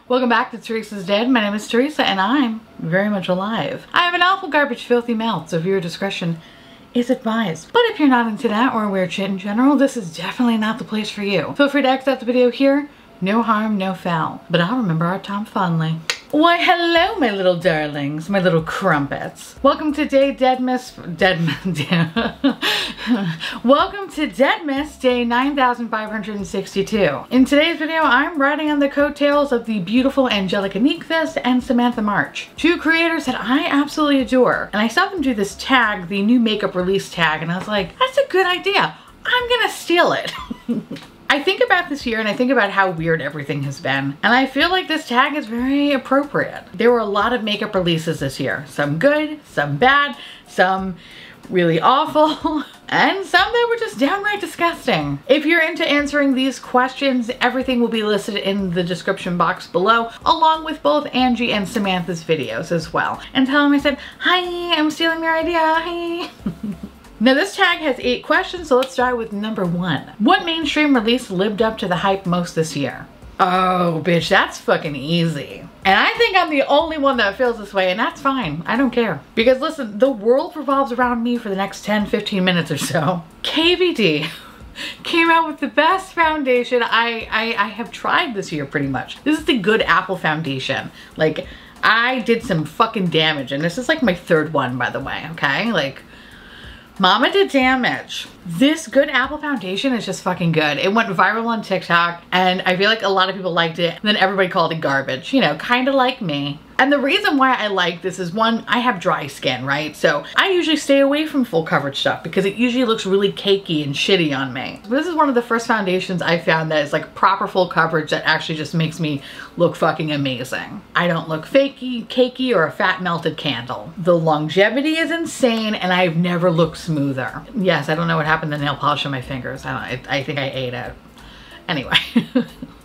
Welcome back to Theresa's Dead. My name is Theresa and I'm very much alive. I have an awful garbage filthy mouth, so viewer discretion is advised. But if you're not into that or weird shit in general, this is definitely not the place for you. Feel free to exit the video here. No harm, no foul. But I'll remember our time fondly. Why, hello, my little darlings, my little crumpets. Welcome to Deadmas day 9562. In today's video, I'm riding on the coattails of the beautiful Angelica Snoozefest and Samantha March, two creators that I absolutely adore. And I saw them do this tag, the new makeup release tag, and I was like, that's a good idea. I'm gonna steal it. I think about this year and I think about how weird everything has been, and I feel like this tag is very appropriate. There were a lot of makeup releases this year. Some good, some bad, some really awful, and some that were just downright disgusting. If you're into answering these questions, everything will be listed in the description box below, along with both Angie and Samantha's videos as well. And tell them I said, hi, I'm stealing your idea, hi. Now this tag has 8 questions, so let's start with number 1. What mainstream release lived up to the hype most this year? Oh, bitch, that's fucking easy. And I think I'm the only one that feels this way, and that's fine. I don't care. Because listen, the world revolves around me for the next 10-15 minutes or so. KVD came out with the best foundation I have tried this year, pretty much. This is the Good Apple foundation. Like, I did some fucking damage, and this is like my 3rd one, by the way, okay? Like, Mama did damage. This Good Apple foundation is just fucking good. It went viral on TikTok and I feel like a lot of people liked it, and then everybody called it garbage, you know, kind of like me. And the reason why I like this is, one, I have dry skin, right? So I usually stay away from full coverage stuff because it usually looks really cakey and shitty on me. But this is one of the first foundations I found that is like proper full coverage that actually just makes me look fucking amazing. I don't look fakey, cakey, or a fat melted candle. The longevity is insane and I've never looked smoother. Yes, I don't know what happened to nail polish on my fingers. I think I ate it. Anyway.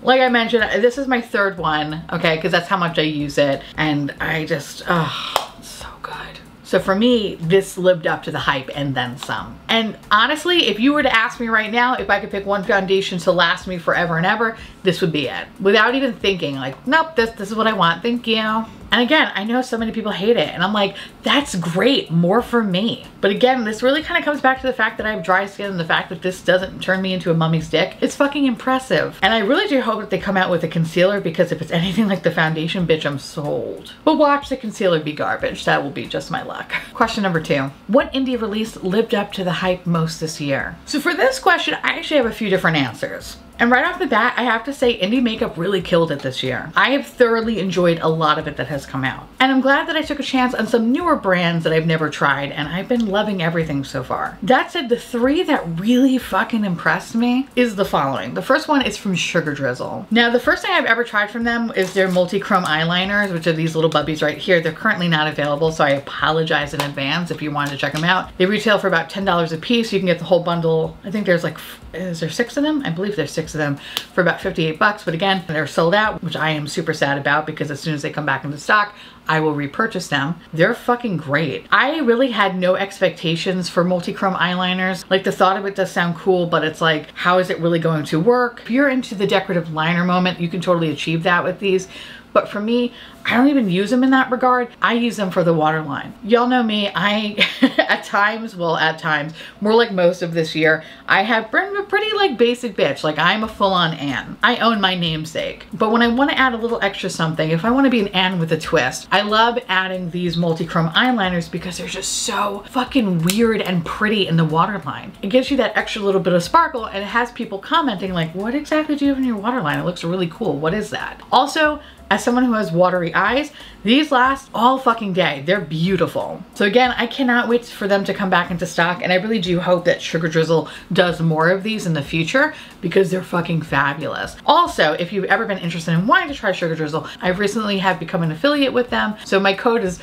Like I mentioned, this is my 3rd one, okay, because that's how much I use it, and I just, oh, it's so good. So for me, this lived up to the hype and then some. And honestly, if you were to ask me right now if I could pick one foundation to last me forever and ever, this would be it. Without even thinking, like, nope, this is what I want, thank you. And again, I know so many people hate it, and I'm like, that's great, more for me. But again, this really kind of comes back to the fact that I have dry skin and the fact that this doesn't turn me into a mummy's dick. It's fucking impressive. And I really do hope that they come out with a concealer, because if it's anything like the foundation, bitch, I'm sold. But watch the concealer be garbage. That will be just my luck. Question number 2. What indie release lived up to the hype most this year? So for this question, I actually have a few different answers. And right off the bat, I have to say indie makeup really killed it this year. I have thoroughly enjoyed a lot of it that has come out. And I'm glad that I took a chance on some newer brands that I've never tried, and I've been loving everything so far. That said, the 3 that really fucking impressed me is the following. The first one is from Sugar Drizzle. Now, the first thing I've ever tried from them is their multi-chrome eyeliners, which are these little bubbies right here. They're currently not available, so I apologize in advance if you wanted to check them out. They retail for about $10 a piece. You can get the whole bundle. I think there's like, is there 6 of them? I believe there's 6 of them for about 58 bucks, but again, they're sold out, which I am super sad about, because as soon as they come back into stock, I will repurchase them. They're fucking great. I really had no expectations for multi-chrome eyeliners. Like, the thought of it does sound cool, but it's like, how is it really going to work? If you're into the decorative liner moment, you can totally achieve that with these. But for me, I don't even use them in that regard. I use them for the waterline. Y'all know me, I, at times, more like most of this year, I have been a pretty like basic bitch. Like, I'm a full-on Anne. I own my namesake. But when I want to add a little extra something, if I want to be an Anne with a twist, I love adding these multi-chrome eyeliners because they're just so fucking weird and pretty in the waterline. It gives you that extra little bit of sparkle, and it has people commenting like, what exactly do you have in your waterline? It looks really cool. What is that? Also, as someone who has watery eyes, these last all fucking day. They're beautiful. So again, I cannot wait for them to come back into stock, and I really do hope that Sugar Drizzle does more of these in the future, because they're fucking fabulous. Also, if you've ever been interested in wanting to try Sugar Drizzle, I've recently have become an affiliate with them. So my code is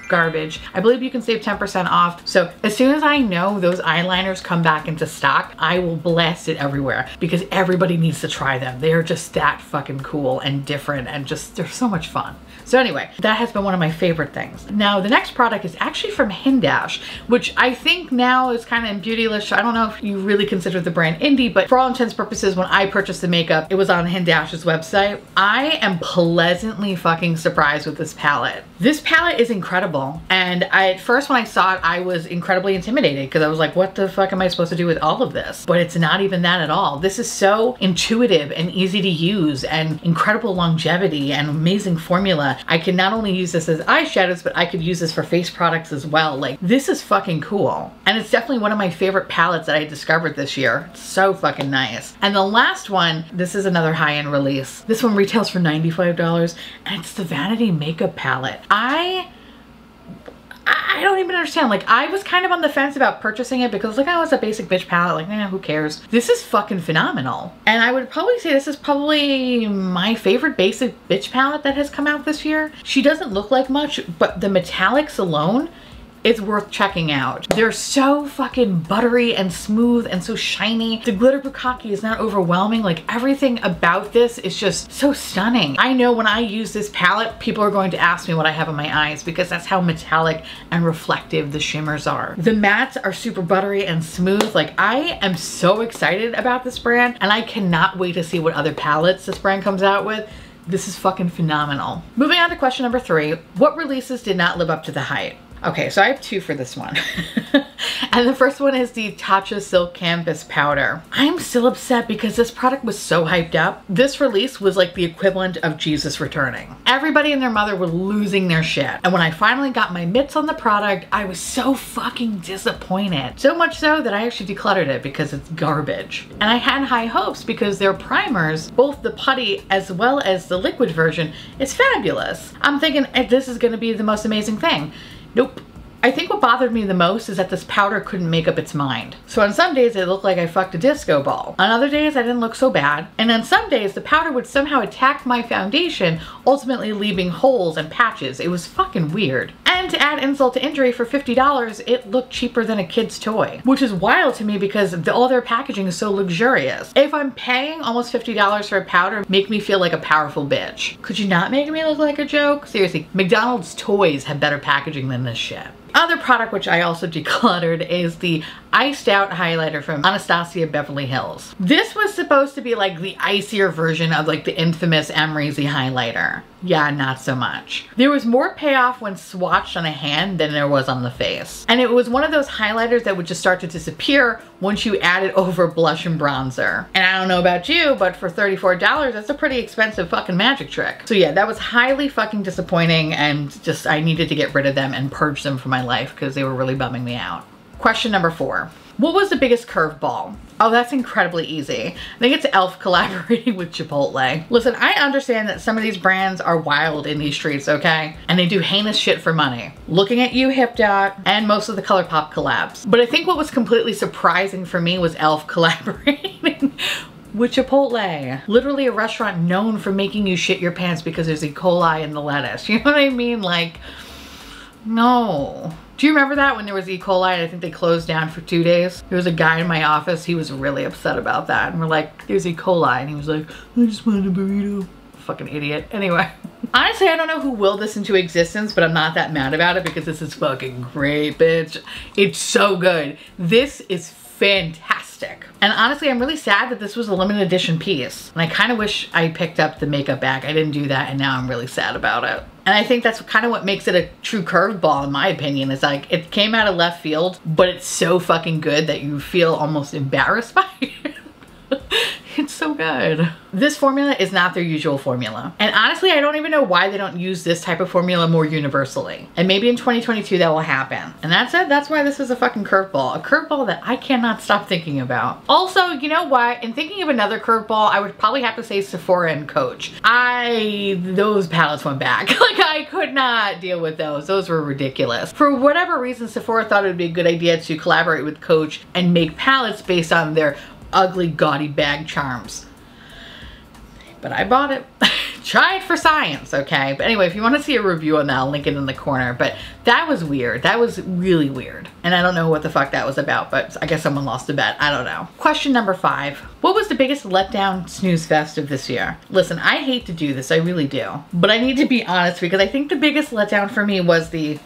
garbage. I believe you can save 10% off. So as soon as I know those eyeliners come back into stock, I will blast it everywhere because everybody needs to try them. They are just that fucking cool and different and just, they're so much fun. So anyway, that has been one of my favorite things. Now the next product is actually from Hindash, which I think now is kind of in Beautylish. I don't know if you really consider the brand indie, but for all intents and purposes, when I purchased the makeup, it was on Hindash's website. I am pleasantly fucking surprised with this palette. This palette is incredible. And at first when I saw it, I was incredibly intimidated because I was like, what the fuck am I supposed to do with all of this? But it's not even that at all. This is so intuitive and easy to use and incredible longevity and amazing formula. I can not only use this as eyeshadows, but I could use this for face products as well. Like, this is fucking cool. And it's definitely one of my favorite palettes that I discovered this year. It's so fucking nice. And the last one, this is another high-end release. This one retails for $95 and it's the Vanity Makeup palette. I don't even understand. Like, I was kind of on the fence about purchasing it because like, oh, it's a basic bitch palette. Like, who cares? This is fucking phenomenal. And I would probably say this is probably my favorite basic bitch palette that has come out this year. She doesn't look like much, but the metallics alone, it's worth checking out. They're so fucking buttery and smooth and so shiny. The glitter bukkake is not overwhelming. Like, everything about this is just so stunning. I know when I use this palette, people are going to ask me what I have in my eyes because that's how metallic and reflective the shimmers are. The mattes are super buttery and smooth. Like, I am so excited about this brand and I cannot wait to see what other palettes this brand comes out with. This is fucking phenomenal. Moving on to question number 3. What releases did not live up to the hype? Okay, so I have 2 for this one. And the first one is the Tatcha Silk Canvas Powder. I'm still upset because this product was so hyped up. This release was like the equivalent of Jesus returning. Everybody and their mother were losing their shit. And when I finally got my mitts on the product, I was so fucking disappointed. So much so that I actually decluttered it because it's garbage. And I had high hopes because their primers, both the putty as well as the liquid version, is fabulous. I'm thinking this is gonna be the most amazing thing. Nope. I think what bothered me the most is that this powder couldn't make up its mind. So on some days it looked like I fucked a disco ball. On other days I didn't look so bad. And on some days the powder would somehow attack my foundation, ultimately leaving holes and patches. It was fucking weird. And to add insult to injury, for $50, it looked cheaper than a kid's toy. Which is wild to me because all their packaging is so luxurious. If I'm paying almost $50 for a powder, make me feel like a powerful bitch. Could you not make me look like a joke? Seriously, McDonald's toys have better packaging than this shit. Other product which I also decluttered is the Iced Out highlighter from Anastasia Beverly Hills. This was supposed to be like the icier version of like the infamous Amrezy highlighter. Yeah, not so much. There was more payoff when swatched on a hand than there was on the face. And it was one of those highlighters that would just start to disappear once you add it over blush and bronzer. And I don't know about you, but for $34, that's a pretty expensive fucking magic trick. So yeah, that was highly fucking disappointing and just I needed to get rid of them and purge them from my life because they were really bumming me out. Question number 4. What was the biggest curveball? Oh, that's incredibly easy. I think it's e.l.f. collaborating with Chipotle. Listen, I understand that some of these brands are wild in these streets, okay? And they do heinous shit for money. Looking at you, Hip Dot, and most of the ColourPop collabs. But I think what was completely surprising for me was e.l.f. collaborating with Chipotle. Literally a restaurant known for making you shit your pants because there's E. coli in the lettuce. You know what I mean? Like, no. Do you remember that when there was E. coli and I think they closed down for 2 days? There was a guy in my office, he was really upset about that. And we're like, there's E. coli. And he was like, I just wanted a burrito. Fucking idiot. Anyway. Honestly, I don't know who willed this into existence, but I'm not that mad about it because this is fucking great, bitch. It's so good. This is fantastic. And honestly, I'm really sad that this was a limited edition piece. And I kind of wish I picked up the makeup bag. I didn't do that and now I'm really sad about it. And I think that's kind of what makes it a true curveball in my opinion. Is like, it came out of left field, but it's so fucking good that you feel almost embarrassed by it. It's so good. This formula is not their usual formula. And honestly, I don't even know why they don't use this type of formula more universally. And maybe in 2022 that will happen. And that's it. That's why this is a fucking curveball. A curveball that I cannot stop thinking about. Also, you know what? In thinking of another curveball, I would probably have to say Sephora and Coach. Those palettes went back. Like, I could not deal with those. Those were ridiculous. For whatever reason, Sephora thought it would be a good idea to collaborate with Coach and make palettes based on their ugly, gaudy bag charms. But I bought it. try it for science, okay? But anyway, if you want to see a review on that, I'll link it in the corner. But that was weird. That was really weird. And I don't know what the fuck that was about, but I guess someone lost a bet. I don't know. Question number 5. What was the biggest letdown snooze fest of this year? Listen, I hate to do this. I really do. But I need to be honest because I think the biggest letdown for me was the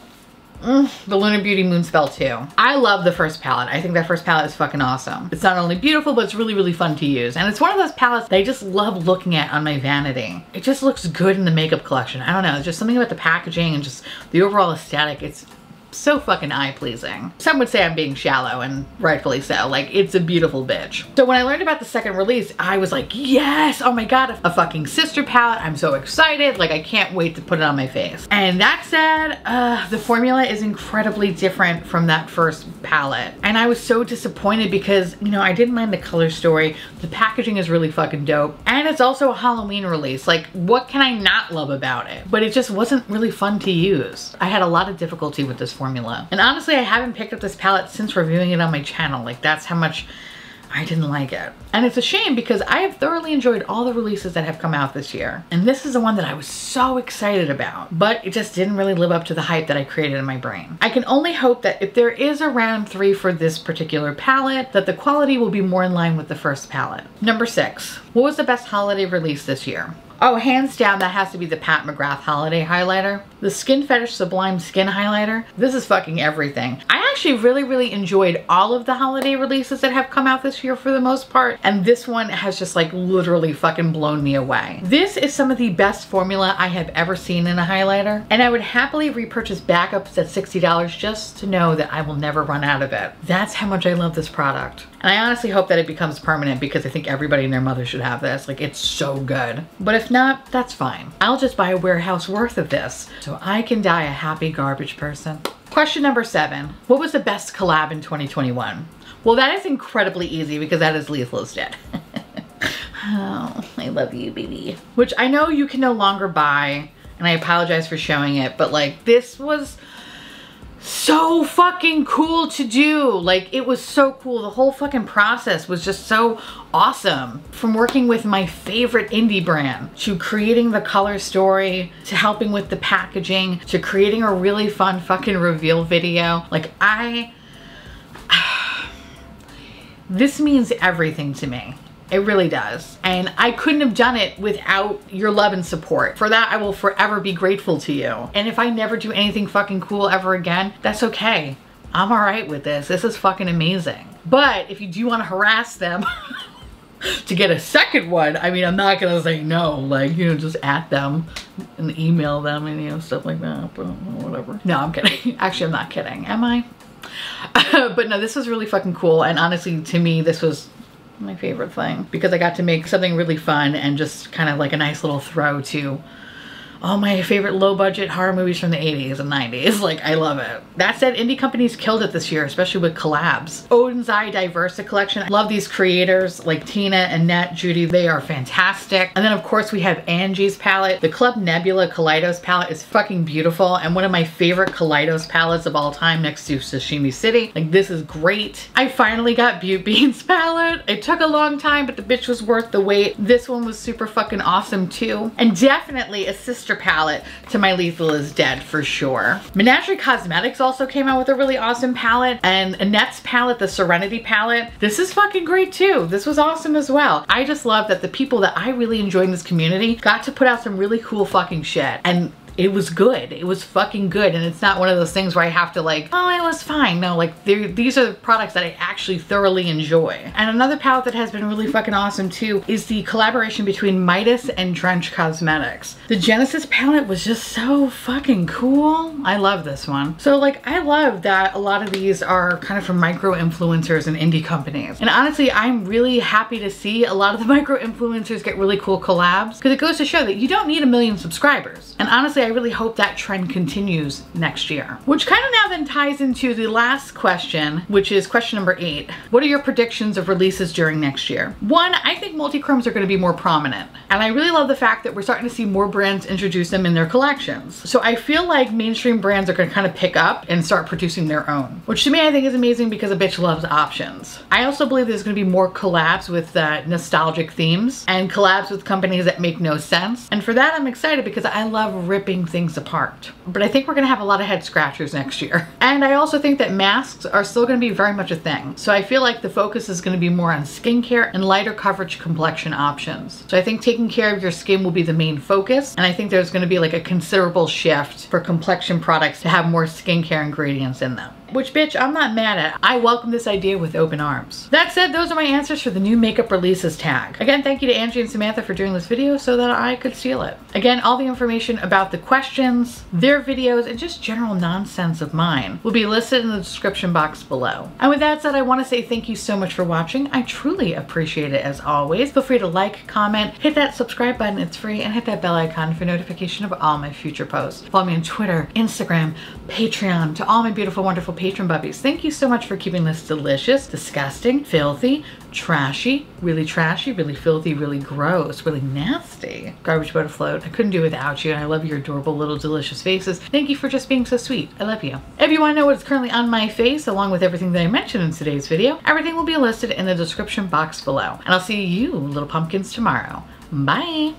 Lunar Beauty Moonspell 2. I love the first palette. I think that first palette is fucking awesome. It's not only beautiful, but it's really, really fun to use. And it's one of those palettes that I just love looking at on my vanity. It just looks good in the makeup collection. I don't know, there's just something about the packaging and just the overall aesthetic. It's so fucking eye-pleasing. Some would say I'm being shallow, and rightfully so. Like, it's a beautiful bitch. So when I learned about the second release, I was like, yes, oh my god, a fucking sister palette. I'm so excited. Like, I can't wait to put it on my face. And that said, the formula is incredibly different from that first palette. And I was so disappointed because, you know, I didn't land the color story. The packaging is really fucking dope. And it's also a Halloween release. Like, what can I not love about it? But it just wasn't really fun to use. I had a lot of difficulty with this formula. And honestly, I haven't picked up this palette since reviewing it on my channel. Like, that's how much I didn't like it. And it's a shame because I have thoroughly enjoyed all the releases that have come out this year. And this is the one that I was so excited about, but it just didn't really live up to the hype that I created in my brain. I can only hope that if there is a round 3 for this particular palette, that the quality will be more in line with the first palette. Number 6, what was the best holiday release this year? Oh, hands down, that has to be the Pat McGrath Holiday Highlighter. The Skin Fetish Sublime Skin Highlighter. This is fucking everything. I actually really enjoyed all of the holiday releases that have come out this year for the most part. And this one has just like literally fucking blown me away. This is some of the best formula I have ever seen in a highlighter. And I would happily repurchase backups at $60 just to know that I will never run out of it. That's how much I love this product. And I honestly hope that it becomes permanent because I think everybody and their mother should have this. Like, it's so good. But if not, that's fine. I'll just buy a warehouse worth of this so I can die a happy garbage person. Question number 7. What was the best collab in 2021? Well, that is incredibly easy because that is Lethal's Dead. Oh, I love you, baby. Which I know you can no longer buy, and I apologize for showing it, but like, this was so fucking cool to do. Like, it was so cool. The whole fucking process was just so awesome. From working with my favorite indie brand, to creating the color story, to helping with the packaging, to creating a really fun fucking reveal video. Like, this means everything to me. It really does. And I couldn't have done it without your love and support. For that, I will forever be grateful to you. And if I never do anything fucking cool ever again, that's okay. I'm all right with this. This is fucking amazing. But if you do want to harass them to get a second one, I mean, I'm not gonna say no. Like, you know, just at them and email them and, you know, stuff like that, but whatever. No, I'm kidding. Actually, I'm not kidding. Am I? But no, this was really fucking cool. And honestly, to me, this was my favorite thing because I got to make something really fun and just kind of like a nice little throw to all my favorite low budget horror movies from the 80s and 90s. Like, I love it. That said, indie companies killed it this year, especially with collabs. Odin's Eye Diversa collection. I love these creators like Tina, Annette, Judy. They are fantastic. And then of course we have Angie's palette. The Club Nebula Kaleidos palette is fucking beautiful and one of my favorite Kaleidos palettes of all time next to Sashimi City. Like, this is great. I finally got Butte Beans palette. It took a long time, but the bitch was worth the wait. This one was super fucking awesome too. And definitely a sister palette to my Lethal is Dead for sure. Menagerie Cosmetics also came out with a really awesome palette, and Annette's palette, the Serenity palette, this is fucking great too. This was awesome as well. I just love that the people that I really enjoy in this community got to put out some really cool fucking shit, and it was good. It was fucking good. And it's not one of those things where I have to like, oh, it was fine. No, like, these are products that I actually thoroughly enjoy. And another palette that has been really fucking awesome too is the collaboration between Midas and Drench Cosmetics. The Genesis palette was just so fucking cool. I love this one. So like, I love that a lot of these are kind of from micro influencers and indie companies. And honestly, I'm really happy to see a lot of the micro influencers get really cool collabs because it goes to show that you don't need 1 million subscribers. And honestly, I really hope that trend continues next year. Which kind of now then ties into the last question, which is question number 8. What are your predictions of releases during next year? One, I think multi-chromes are going to be more prominent. And I really love the fact that we're starting to see more brands introduce them in their collections. So I feel like mainstream brands are going to kind of pick up and start producing their own, which to me I think is amazing because a bitch loves options. I also believe there's going to be more collabs with nostalgic themes and collabs with companies that make no sense. And for that I'm excited because I love ripping things apart. But I think we're going to have a lot of head scratchers next year. And I also think that masks are still going to be very much a thing. So I feel like the focus is going to be more on skincare and lighter coverage complexion options. So I think taking care of your skin will be the main focus. And I think there's going to be like a considerable shift for complexion products to have more skincare ingredients in them. Which, bitch, I'm not mad at. I welcome this idea with open arms. That said, those are my answers for the new makeup releases tag. Again, thank you to Angie and Samantha for doing this video so that I could steal it. Again, all the information about the questions, their videos, and just general nonsense of mine will be listed in the description box below. And with that said, I want to say thank you so much for watching. I truly appreciate it as always. Feel free to like, comment, hit that subscribe button, it's free, and hit that bell icon for notification of all my future posts. Follow me on Twitter, Instagram, Patreon. To all my beautiful, wonderful patron bubbies, thank you so much for keeping this delicious, disgusting, filthy, trashy, really filthy, really gross, really nasty garbage boat afloat. I couldn't do without you, and I love your adorable little delicious faces. Thank you for just being so sweet. I love you. If you want to know what's currently on my face, along with everything that I mentioned in today's video, everything will be listed in the description box below. And I'll see you little pumpkins tomorrow. Bye!